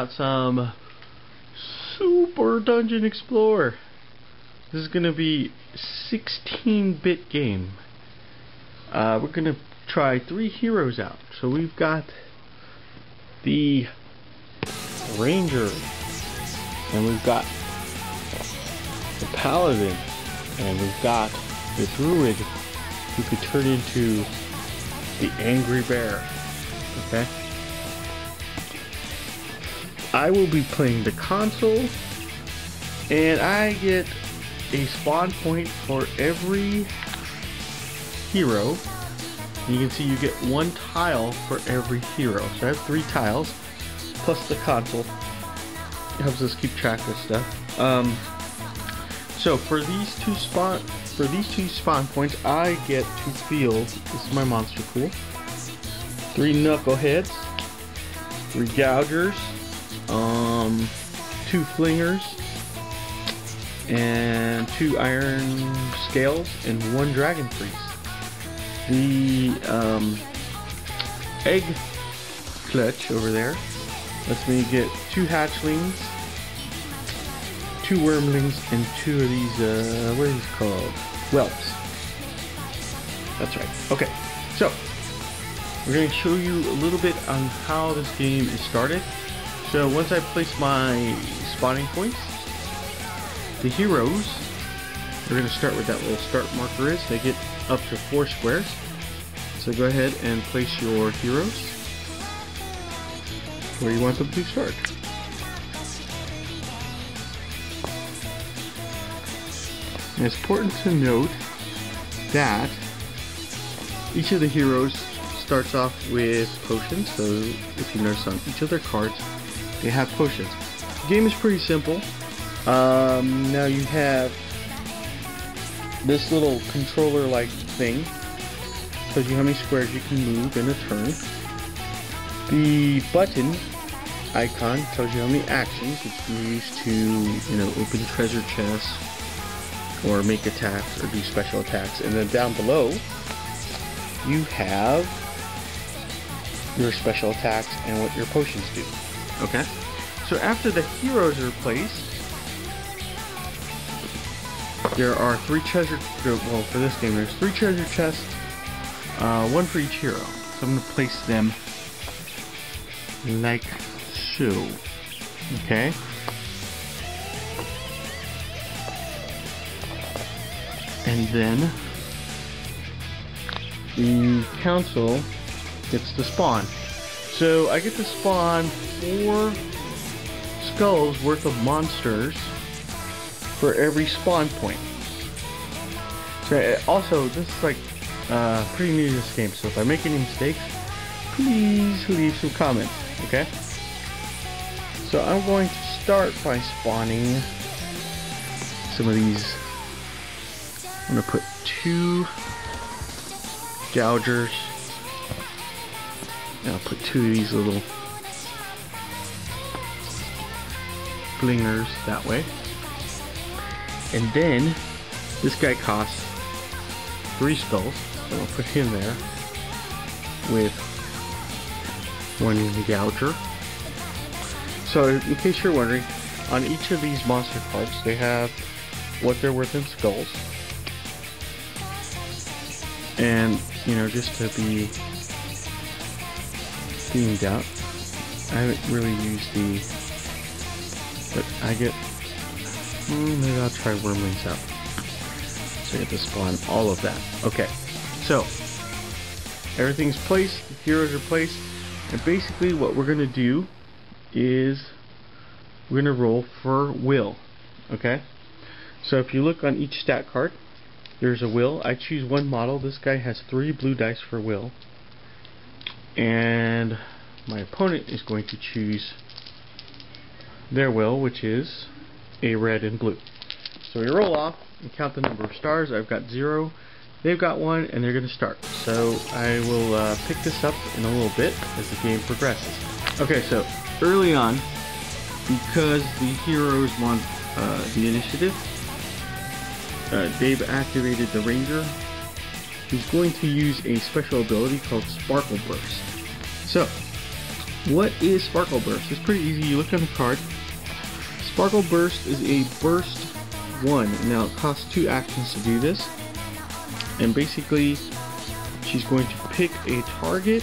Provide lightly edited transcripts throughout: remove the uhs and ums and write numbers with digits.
out some Super Dungeon Explorer. This is gonna be 16-bit game. We're gonna try 3 heroes out. So we've got the Ranger, and we've got the Paladin, and we've got the Druid who could turn into the Angry Bear. Okay. I will be playing the console, and I get a spawn point for every hero. And you can see you get 1 tile for every hero. So I have 3 tiles plus the console. It helps us keep track of stuff. So for these two spawn points, I get to field. This is my monster pool. 3 knuckleheads, 3 gougers, 2 flingers, and 2 iron scales, and 1 dragon priest. The egg clutch over there lets me get 2 hatchlings, 2 wormlings, and 2 of these, what are these called? Whelps. That's right. Okay, so we're going to show you a little bit on how this game is started. So once I place my spawning points, the heroes, we're going to start with that little start marker is. They get up to 4 squares. So go ahead and place your heroes where you want them to start. And it's important to note that each of the heroes starts off with potions. So if you notice on each of their cards, they have potions. The game is pretty simple. Now you have this little controller-like thing. Tells you how many squares you can move in a turn. The button icon tells you how many actions it's used to, open treasure chests or make attacks or do special attacks. And then down below, you have your special attacks and what your potions do. Okay? So after the heroes are placed, there are 3 treasure, well, for this game there's 3 treasure chests, 1 for each hero. So I'm going to place them like so. Okay? And then the council gets to spawn. So I get to spawn 4 skulls worth of monsters for every spawn point. So also, this is like pretty new to this game, so if I make any mistakes, please leave some comments, okay? So I'm going to start by spawning some of these. I'm going to put 2 gougers, and I'll put 2 of these little flingers that way. And then this guy costs 3 skulls, so I'll put him there with 1 gouger. So in case you're wondering, on each of these monster cards they have what they're worth in skulls. And just to be themed out, I haven't really used but I get, maybe I'll try wormlings out. So you have to spawn all of that. Okay, so everything's placed, the heroes are placed, and basically what we're going to do is we're going to roll for will. Okay, so if you look on each stat card, there's a will. I choose 1 model. This guy has 3 blue dice for will, and my opponent is going to choose their will, which is a red and blue. So we roll off and count the number of stars. I've got 0, they've got 1, and they're going to start. So I will pick this up in a little bit as the game progresses. Okay, so early on, because the heroes want the initiative, Dave activated the Ranger. He's going to use a special ability called Sparkle Burst. So What is Sparkle Burst? It's pretty easy. You look on the card. Sparkle Burst is a burst 1. Now it costs 2 actions to do this. And basically, she's going to pick a target.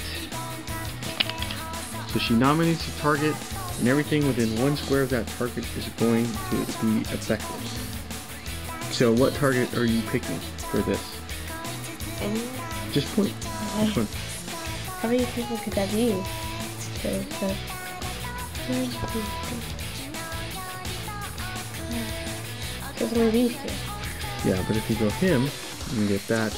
So she nominates a target, and everything within 1 square of that target is going to be effective. So what target are you picking for this? Just point. Just one. How many people could that be? So it's one of these 2. Yeah, but if you go him, you can get that,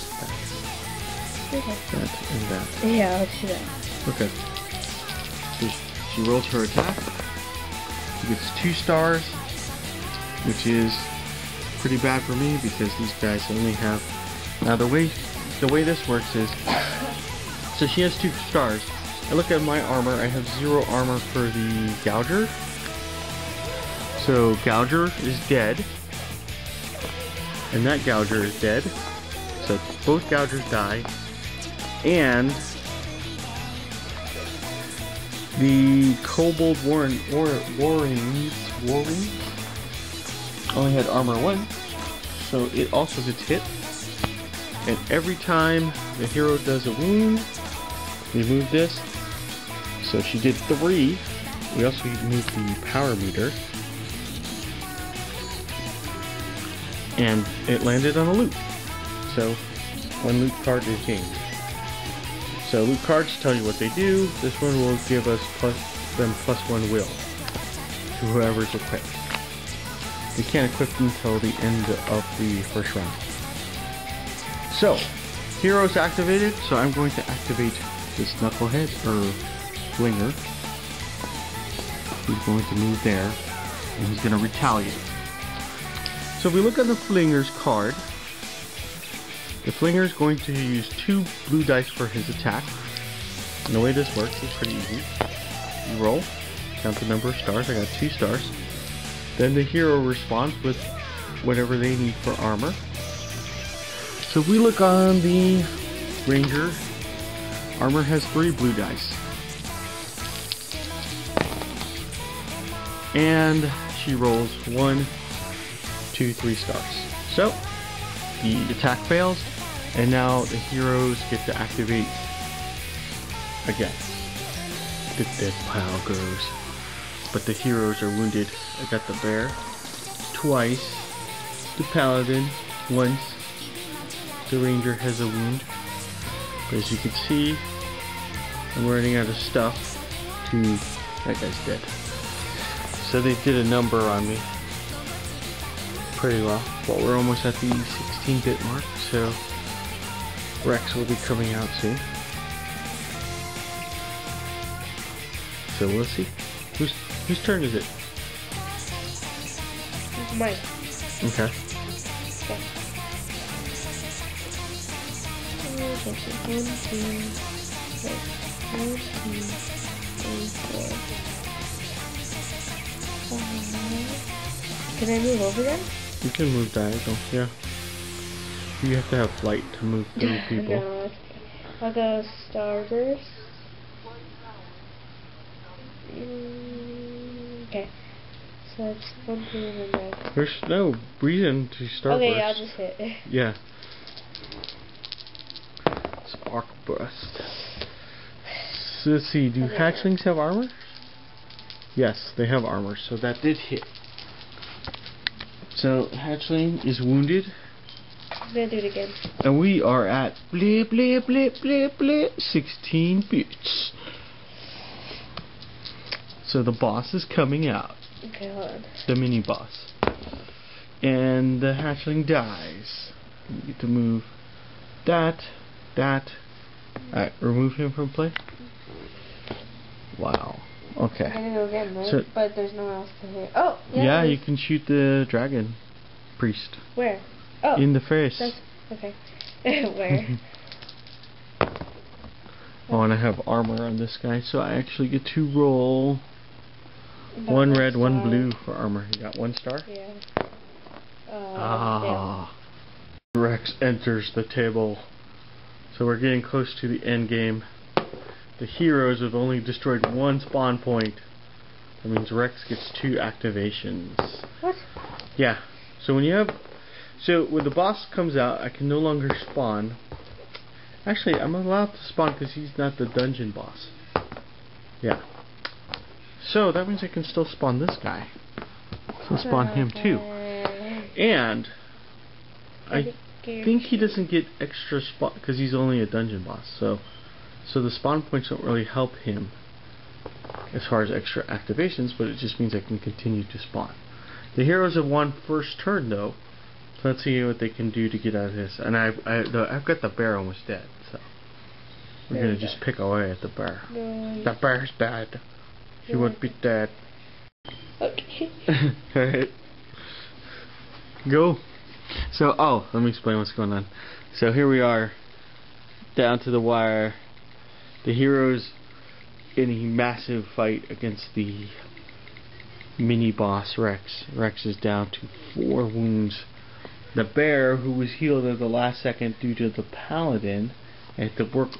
Okay. that, and that. Yeah, let's do that. Okay. So she rolls her attack. She gets 2 stars, which is pretty bad for me because these guys only have. Now the way this works is, so she has 2 stars. I look at my armor. I have 0 armor for the Gouger. So Gouger is dead, and that Gouger is dead. So both Gougers die, and the Kobold Warrings only had armor 1, so it also gets hit. And every time the hero does a wound, we move this. So she did 3. We also moved the power meter, and it landed on a loot. So 1 loot card is gained. So loot cards tell you what they do. This one will give us +1 will to whoever's equipped. We can't equip them until the end of the first round. So, heroes activated. So I'm going to activate this Knucklehead or Flinger. He's going to move there, and he's going to retaliate. So if we look at the Flinger's card, the Flinger is going to use 2 blue dice for his attack. And the way this works is pretty easy. You roll, count the number of stars. I got 2 stars. Then the hero responds with whatever they need for armor. So if we look on the Ranger, armor has 3 blue dice. And she rolls 1, 2, 3 stars. So the attack fails, and now the heroes get to activate again. The dead pile goes. But the heroes are wounded. I got the bear twice, the paladin once, the ranger has a wound. But as you can see, I'm running out of stuff to... that guy's dead. So they did a number on me pretty well. But we're almost at the 16-bit mark, so Rex will be coming out soon. So we'll see. Whose turn is it? Mine. Okay. Okay. 1, 2, 3, 4, 5. Can I move over them? You can move diagonal, yeah. You have to have flight to move through people. No, I'll go Starburst. Okay. So it's 1, 2, and then back. There's no reason to start. Okay, yeah, I'll just hit. Yeah. Spark burst. So let's see, do hatchlings have armor? Yes, they have armor, so that did hit. So hatchling is wounded. I'm gonna do it again. And we are at blip blip blip blip blip 16 bits. So the boss is coming out. Okay, hold on. The mini boss. And the hatchling dies. You get to move that. Alright, remove him from play. Wow. Okay. I'm gonna go again, right? So, but there's no one else to hit. Oh, yeah. yeah, you can shoot the dragon priest. Where? Oh. In the face. That's, okay. Where? Oh, and I have armor on this guy, so I actually get to roll 1 red, 1 blue for armor. You got 1 star? Yeah. Ah. Rex enters the table. So we're getting close to the end game. the heroes have only destroyed one spawn point. That means Rex gets 2 activations. What? Yeah. So when the boss comes out, I can no longer spawn. Actually, I'm allowed to spawn because he's not the dungeon boss. Yeah. So that means I can still spawn this guy. So spawn him too. And I think he doesn't get extra spawn because he's only a dungeon boss. So the spawn points don't really help him as far as extra activations, but it just means I can continue to spawn. The heroes have won first turn though, so let's see what they can do to get out of this. And I've got the bear almost dead, so we're gonna just pick away at the bear. The bear's dead. She won't be dead. Okay. Alright. Go. So, let me explain what's going on. So here we are, down to the wire. The heroes in a massive fight against the mini boss Rex. Rex is down to 4 wounds. The bear, who was healed at the last second due to the paladin, I had to work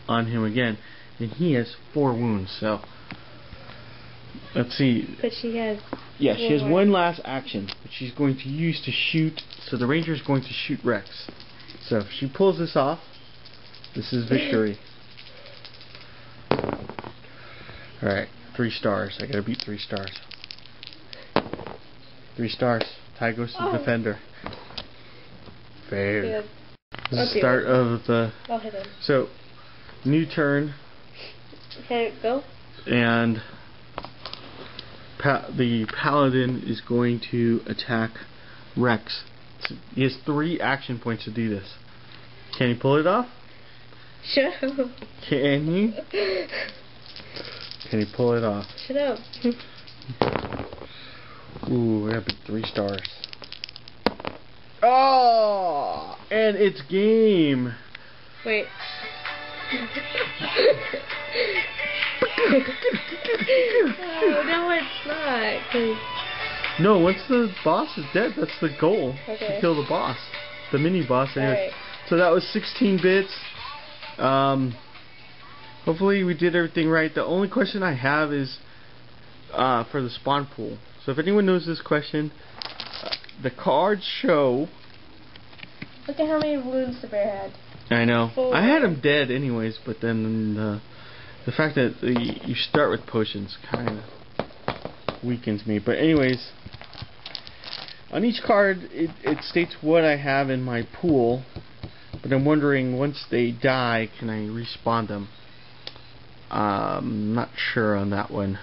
on him again, and he has 4 wounds. So let's see. But she has. Yeah, she has one last action, which she's going to use to shoot. So the ranger is going to shoot Rex. So if she pulls this off, this is victory. Alright, 3 stars. I gotta beat 3 stars. 3 stars. Tie goes to the defender. Fair. Yeah. This is the start of the. I'll hit him. So, new turn. Okay, go. And the paladin is going to attack Rex. So he has 3 action points to do this. Can he pull it off? Shut up. Can he? Can he pull it off? Shut up. Ooh, we have 3 stars. Oh! And it's game! Wait. Oh, no, it's not. 'Cause No, once the boss is dead, that's the goal. Okay. To kill the boss. The mini boss. Anyways. Alright. So that was 16 bits. Hopefully we did everything right. The only question I have is for the spawn pool. So if anyone knows this question, the cards show. Look at how many wounds the bear had. I know. 4. I had him dead anyways, but then the fact that you start with potions kind of weakens me. But anyways, on each card it states what I have in my pool. But I'm wondering, once they die, can I respawn them? Not sure on that one.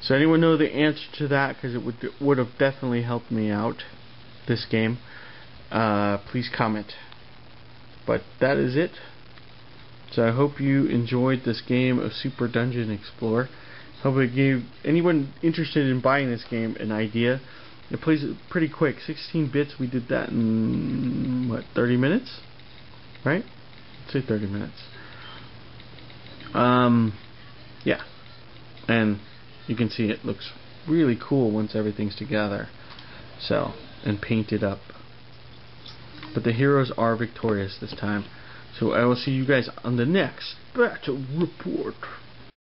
So anyone know the answer to that? Because it would have definitely helped me out this game. Please comment. But that is it. So I hope you enjoyed this game of Super Dungeon Explorer. Hope it gave anyone interested in buying this game an idea. It plays pretty quick. 16 bits. We did that in what, 30 minutes? Right? Let's say 30 minutes. Yeah. And you can see it looks really cool once everything's together. So, and painted up. But the heroes are victorious this time. So I will see you guys on the next Battle Report.